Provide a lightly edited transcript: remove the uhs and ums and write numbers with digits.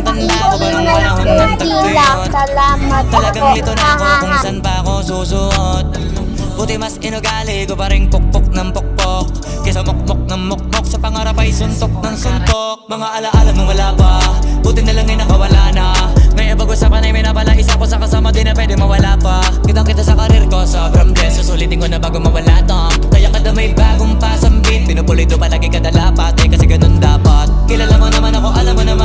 Tandang tanda ko pa nung panahon ng tagpiyon. Talagang lito na ako kung saan pa ako susuot. Buti mas inugali ko pa rin pukpok ng pukpok kesa mukmok ng mukmok, sa pangarap ay suntok ng suntok. Mga alaala nung wala pa, buti na lang ay nakawala na. Ngayon pag-usapan ay may napala, isa ko sa kasama di na pwede mawala pa. Kitang kita sa karir ko, sobrang blessed, susulitin ko na bago mawala to. Kaya kada may bagong pasambit, pinupulido palagi kada lapat, kasi ganun dapat. Kilala mo naman ako, alam mo naman